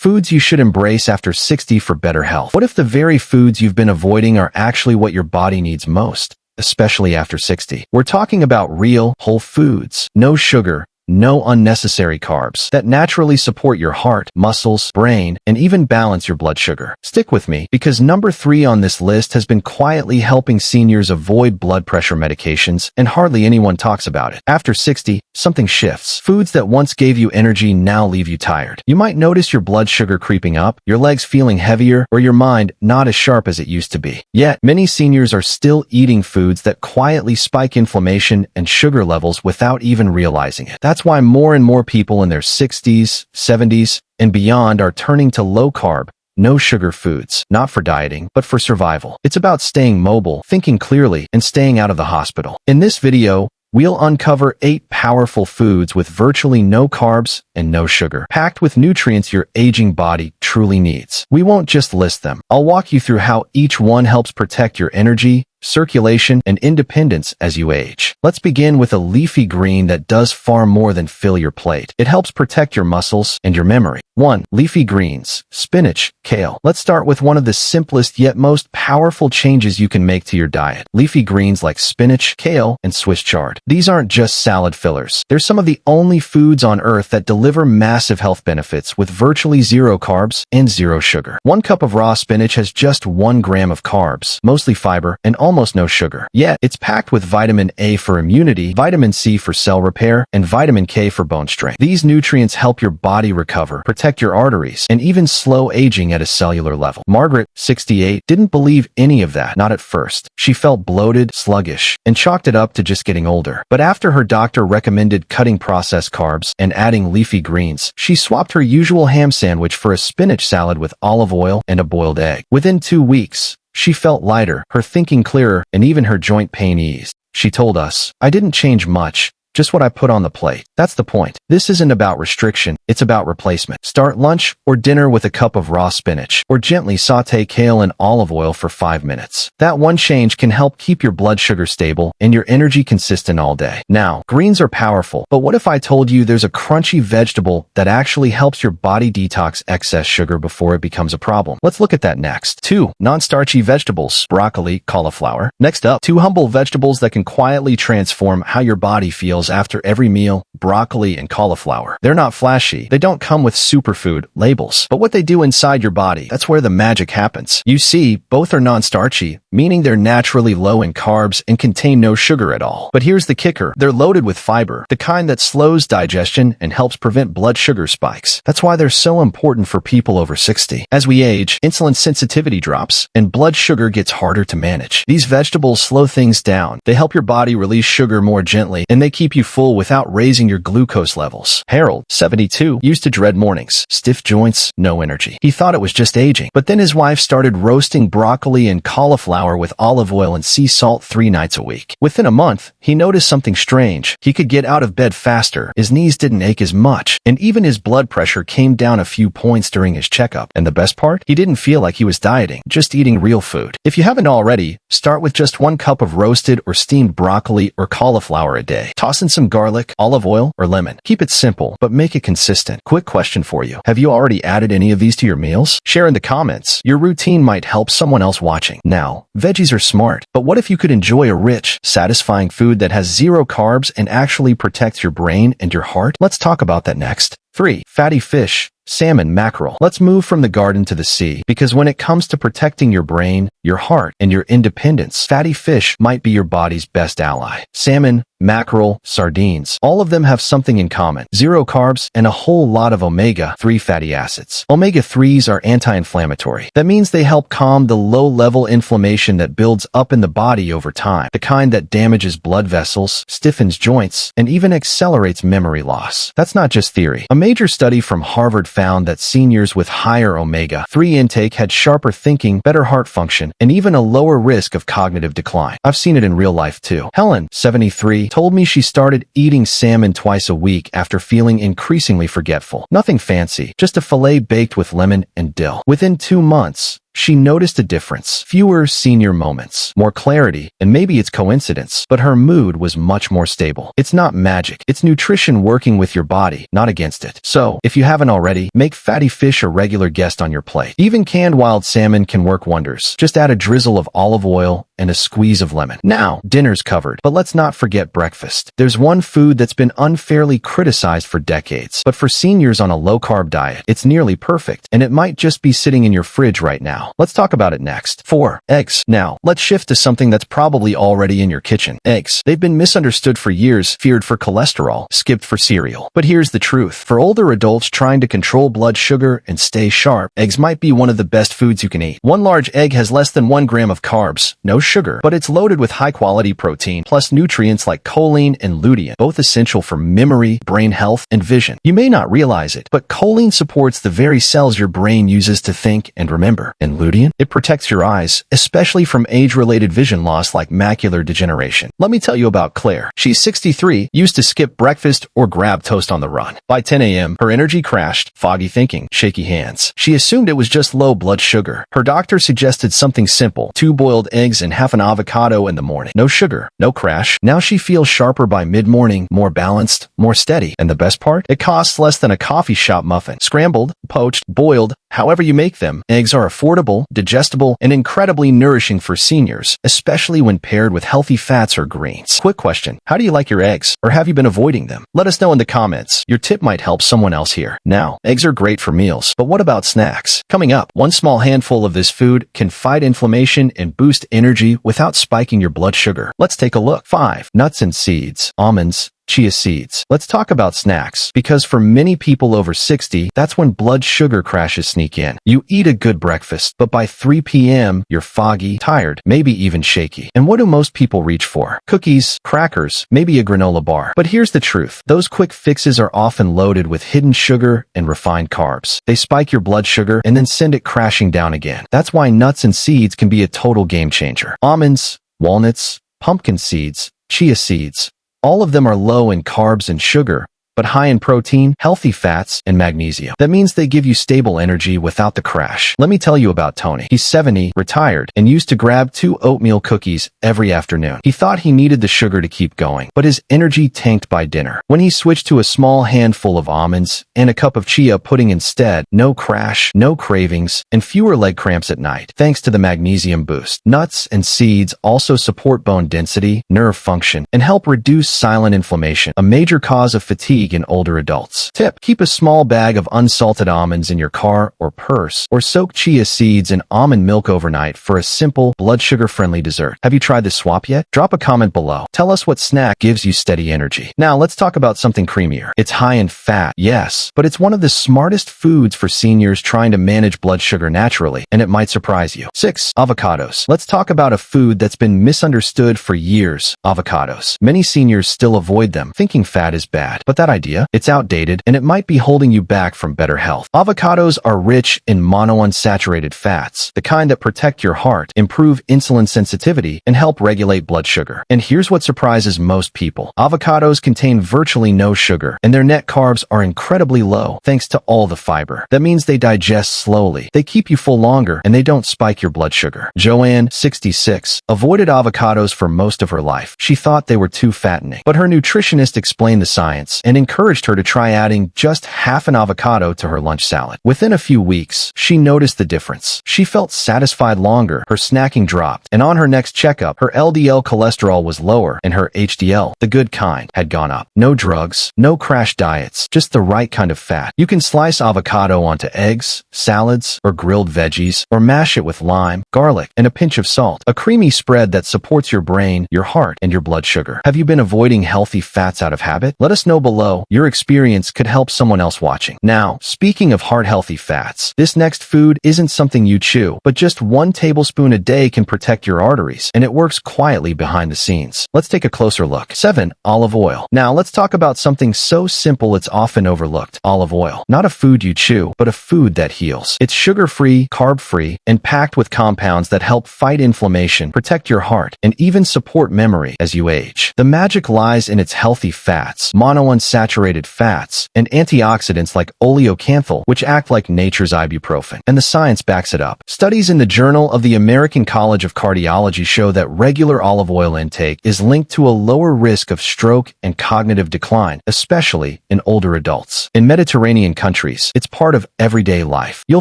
Foods you should embrace after 60 for better health. What if the very foods you've been avoiding are actually what your body needs most, especially after 60? We're talking about real, whole foods, no sugar, no unnecessary carbs that naturally support your heart, muscles, brain, and even balance your blood sugar. Stick with me because number 3 on this list has been quietly helping seniors avoid blood pressure medications, and hardly anyone talks about it. After 60, something shifts. Foods that once gave you energy now leave you tired. You might notice your blood sugar creeping up, your legs feeling heavier, or your mind not as sharp as it used to be. Yet, many seniors are still eating foods that quietly spike inflammation and sugar levels without even realizing it. That's why more and more people in their 60s, 70s, and beyond are turning to low-carb, no-sugar foods, not for dieting, but for survival. It's about staying mobile, thinking clearly, and staying out of the hospital. In this video, we'll uncover 8 powerful foods with virtually no carbs and no sugar, packed with nutrients your aging body truly needs. We won't just list them. I'll walk you through how each one helps protect your energy, circulation, and independence as you age. Let's begin with a leafy green that does far more than fill your plate. It helps protect your muscles and your memory. 1. Leafy greens, spinach, kale. Let's start with one of the simplest yet most powerful changes you can make to your diet. Leafy greens like spinach, kale, and Swiss chard. These aren't just salad fillers. They're some of the only foods on earth that deliver massive health benefits with virtually zero carbs and zero sugar. 1 cup of raw spinach has just 1 gram of carbs, mostly fiber, and almost no sugar. Yet, it's packed with vitamin A for immunity, vitamin C for cell repair, and vitamin K for bone strength. These nutrients help your body recover, protect your arteries, and even slow aging at a cellular level. Margaret, 68, didn't believe any of that, not at first. She felt bloated, sluggish, and chalked it up to just getting older. But after her doctor recommended cutting processed carbs and adding leafy greens, she swapped her usual ham sandwich for a spinach salad with olive oil and a boiled egg. Within 2 weeks, she felt lighter, her thinking clearer, and even her joint pain eased. She told us, "I didn't change much, just what I put on the plate." That's the point. This isn't about restriction, it's about replacement. Start lunch or dinner with a cup of raw spinach, or gently saute kale in olive oil for 5 minutes. That one change can help keep your blood sugar stable and your energy consistent all day. Now, greens are powerful, but what if I told you there's a crunchy vegetable that actually helps your body detox excess sugar before it becomes a problem? Let's look at that next. 2. Non-starchy vegetables, broccoli, cauliflower. Next up, 2 humble vegetables that can quietly transform how your body feels after every meal: broccoli and cauliflower. They're not flashy. They don't come with superfood labels. But what they do inside your body, that's where the magic happens. You see, both are non-starchy, meaning they're naturally low in carbs and contain no sugar at all. But here's the kicker. They're loaded with fiber, the kind that slows digestion and helps prevent blood sugar spikes. That's why they're so important for people over 60. As we age, insulin sensitivity drops, and blood sugar gets harder to manage. These vegetables slow things down. They help your body release sugar more gently, and they keep you full without raising your glucose levels. Harold, 72, used to dread mornings, stiff joints, no energy. He thought it was just aging. But then his wife started roasting broccoli and cauliflower with olive oil and sea salt 3 nights a week. Within a month, he noticed something strange. He could get out of bed faster, his knees didn't ache as much, and even his blood pressure came down a few points during his checkup. And the best part? He didn't feel like he was dieting, just eating real food. If you haven't already, start with just 1 cup of roasted or steamed broccoli or cauliflower a day. Toss in some garlic, olive oil, or lemon. Keep it simple, but make it consistent. Quick question for you. Have you already added any of these to your meals? Share in the comments. Your routine might help someone else watching. Now, veggies are smart, but what if you could enjoy a rich, satisfying food that has zero carbs and actually protects your brain and your heart? Let's talk about that next. 3. Fatty fish, salmon, mackerel. Let's move from the garden to the sea, because when it comes to protecting your brain, your heart, and your independence, fatty fish might be your body's best ally. Salmon, mackerel, sardines, all of them have something in common: zero carbs and a whole lot of omega-3 fatty acids. Omega-3s are anti-inflammatory. That means they help calm the low-level inflammation that builds up in the body over time, the kind that damages blood vessels, stiffens joints, and even accelerates memory loss. That's not just theory. A major study from Harvard found that seniors with higher omega-3 intake had sharper thinking, better heart function, and even a lower risk of cognitive decline. I've seen it in real life too. Helen, 73, told me she started eating salmon twice a week after feeling increasingly forgetful. Nothing fancy, just a fillet baked with lemon and dill. Within 2 months, She noticed a difference. Fewer senior moments, more clarity, and maybe it's coincidence, but her mood was much more stable. It's not magic. It's nutrition working with your body, not against it. So, if you haven't already, make fatty fish a regular guest on your plate. Even canned wild salmon can work wonders. Just add a drizzle of olive oil and a squeeze of lemon. Now, dinner's covered, but let's not forget breakfast. There's one food that's been unfairly criticized for decades, but for seniors on a low-carb diet, it's nearly perfect, and it might just be sitting in your fridge right now. Let's talk about it next. 4. Eggs. Now, let's shift to something that's probably already in your kitchen. Eggs. They've been misunderstood for years, feared for cholesterol, skipped for cereal. But here's the truth. For older adults trying to control blood sugar and stay sharp, eggs might be one of the best foods you can eat. One large egg has less than 1 gram of carbs, no sugar, but it's loaded with high-quality protein, plus nutrients like choline and lutein, both essential for memory, brain health, and vision. You may not realize it, but choline supports the very cells your brain uses to think and remember. And lutein? It protects your eyes, especially from age-related vision loss like macular degeneration. Let me tell you about Claire. She's 63, used to skip breakfast or grab toast on the run. By 10 a.m., her energy crashed, foggy thinking, shaky hands. She assumed it was just low blood sugar. Her doctor suggested something simple, 2 boiled eggs and half an avocado in the morning. No sugar, no crash. Now she feels sharper by mid-morning, more balanced, more steady. And the best part? It costs less than a coffee shop muffin. Scrambled, poached, boiled, however you make them, eggs are affordable, digestible, and incredibly nourishing for seniors, especially when paired with healthy fats or greens. Quick question, how do you like your eggs? Or have you been avoiding them? Let us know in the comments. Your tip might help someone else here. Now, eggs are great for meals, but what about snacks? Coming up, one small handful of this food can fight inflammation and boost energy without spiking your blood sugar. Let's take a look. 5. Nuts and seeds. Almonds, chia seeds. Let's talk about snacks, because for many people over 60, that's when blood sugar crashes sneak in. You eat a good breakfast, but by 3 p.m., you're foggy, tired, maybe even shaky. And what do most people reach for? Cookies, crackers, maybe a granola bar. But here's the truth. Those quick fixes are often loaded with hidden sugar and refined carbs. They spike your blood sugar and then send it crashing down again. That's why nuts and seeds can be a total game changer. Almonds, walnuts, pumpkin seeds, chia seeds. All of them are low in carbs and sugar, but high in protein, healthy fats, and magnesium. That means they give you stable energy without the crash. Let me tell you about Tony. He's 70, retired, and used to grab 2 oatmeal cookies every afternoon. He thought he needed the sugar to keep going, but his energy tanked by dinner. When he switched to a small handful of almonds and a cup of chia pudding instead, no crash, no cravings, and fewer leg cramps at night, thanks to the magnesium boost. Nuts and seeds also support bone density, nerve function, and help reduce silent inflammation, a major cause of fatigue in older adults. Tip: keep a small bag of unsalted almonds in your car or purse, or soak chia seeds in almond milk overnight for a simple, blood sugar-friendly dessert. Have you tried this swap yet? Drop a comment below. Tell us what snack gives you steady energy. Now let's talk about something creamier. It's high in fat, yes, but it's one of the smartest foods for seniors trying to manage blood sugar naturally, and it might surprise you. 6. Avocados. Let's talk about a food that's been misunderstood for years. Avocados. Many seniors still avoid them, thinking fat is bad, but that idea, it's outdated, and it might be holding you back from better health. Avocados are rich in monounsaturated fats, the kind that protect your heart, improve insulin sensitivity, and help regulate blood sugar. And here's what surprises most people. Avocados contain virtually no sugar, and their net carbs are incredibly low, thanks to all the fiber. That means they digest slowly, they keep you full longer, and they don't spike your blood sugar. Joanne, 66, avoided avocados for most of her life. She thought they were too fattening, but her nutritionist explained the science and encouraged her to try adding just half an avocado to her lunch salad. Within a few weeks, she noticed the difference. She felt satisfied longer, her snacking dropped, and on her next checkup, her LDL cholesterol was lower and her HDL, the good kind, had gone up. No drugs, no crash diets, just the right kind of fat. You can slice avocado onto eggs, salads, or grilled veggies, or mash it with lime, garlic, and a pinch of salt. A creamy spread that supports your brain, your heart, and your blood sugar. Have you been avoiding healthy fats out of habit? Let us know below. Your experience could help someone else watching. Now, speaking of heart-healthy fats, this next food isn't something you chew, but just 1 tablespoon a day can protect your arteries, and it works quietly behind the scenes. Let's take a closer look. 7. Olive oil. Now, let's talk about something so simple it's often overlooked. Olive oil. Not a food you chew, but a food that heals. It's sugar-free, carb-free, and packed with compounds that help fight inflammation, protect your heart, and even support memory as you age. The magic lies in its healthy fats, monounsaturated saturated fats, and antioxidants like oleocanthal, which act like nature's ibuprofen. And the science backs it up. Studies in the Journal of the American College of Cardiology show that regular olive oil intake is linked to a lower risk of stroke and cognitive decline, especially in older adults. In Mediterranean countries, it's part of everyday life. You'll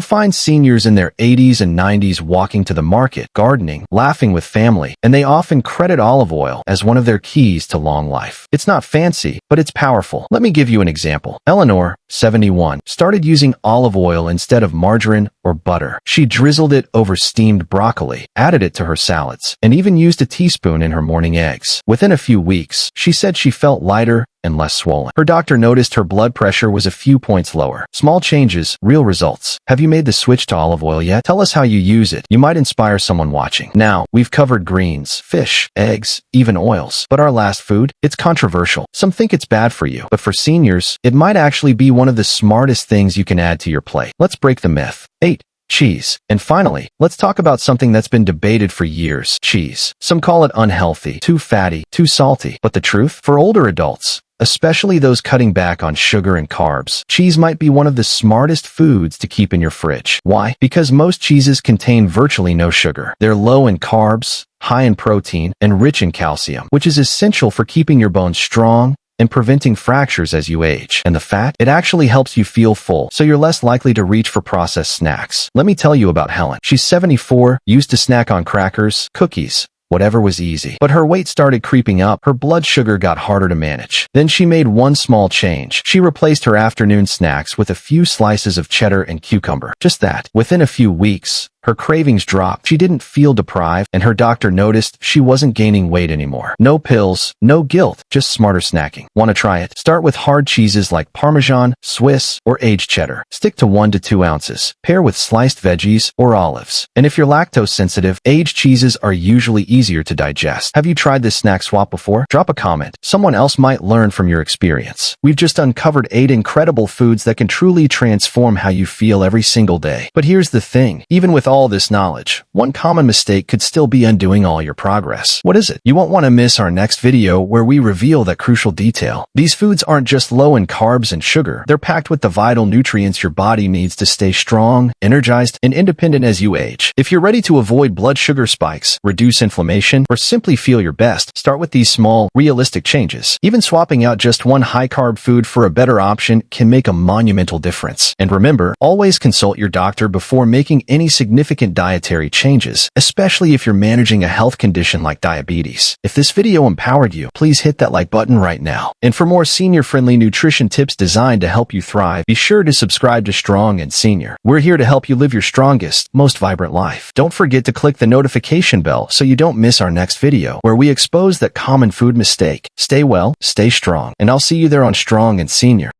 find seniors in their 80s and 90s walking to the market, gardening, laughing with family, and they often credit olive oil as one of their keys to long life. It's not fancy, but it's powerful. Let me give you an example. Eleanor, 71, started using olive oil instead of margarine or butter. She drizzled it over steamed broccoli, added it to her salads, and even used a teaspoon in her morning eggs. Within a few weeks, she said she felt lighter and less swollen. Her doctor noticed her blood pressure was a few points lower. Small changes, real results. Have you made the switch to olive oil yet? Tell us how you use it. You might inspire someone watching. Now, we've covered greens, fish, eggs, even oils. But our last food? It's controversial. Some think it's bad for you, but for seniors, it might actually be one of the smartest things you can add to your plate. Let's break the myth. 8. Cheese. And finally, let's talk about something that's been debated for years. Cheese. Some call it unhealthy, too fatty, too salty. But the truth? For older adults, especially those cutting back on sugar and carbs, cheese might be one of the smartest foods to keep in your fridge. Why? Because most cheeses contain virtually no sugar. They're low in carbs, high in protein, and rich in calcium, which is essential for keeping your bones strong and preventing fractures as you age. And the fat? It actually helps you feel full, so you're less likely to reach for processed snacks. Let me tell you about Helen. She's 74, used to snack on crackers, cookies, whatever was easy. But her weight started creeping up, her blood sugar got harder to manage. Then she made one small change. She replaced her afternoon snacks with a few slices of cheddar and cucumber. Just that. Within a few weeks, her cravings dropped, she didn't feel deprived, and her doctor noticed she wasn't gaining weight anymore. No pills, no guilt, just smarter snacking. Want to try it? Start with hard cheeses like Parmesan, Swiss, or aged cheddar. Stick to 1 to 2 ounces. Pair with sliced veggies or olives. And if you're lactose sensitive, aged cheeses are usually easier to digest. Have you tried this snack swap before? Drop a comment. Someone else might learn from your experience. We've just uncovered 8 incredible foods that can truly transform how you feel every single day. But here's the thing. Even with all this knowledge, one common mistake could still be undoing all your progress. What is it? You won't want to miss our next video where we reveal that crucial detail. These foods aren't just low in carbs and sugar. They're packed with the vital nutrients your body needs to stay strong, energized, and independent as you age. If you're ready to avoid blood sugar spikes, reduce inflammation, or simply feel your best, start with these small, realistic changes. Even swapping out just one high-carb food for a better option can make a monumental difference. And remember, always consult your doctor before making any significant dietary changes, especially if you're managing a health condition like diabetes. If this video empowered you, please hit that like button right now. And for more senior-friendly nutrition tips designed to help you thrive, be sure to subscribe to Strong and Senior. We're here to help you live your strongest, most vibrant life. Don't forget to click the notification bell so you don't miss our next video, where we expose that common food mistake. Stay well, stay strong, and I'll see you there on Strong and Senior.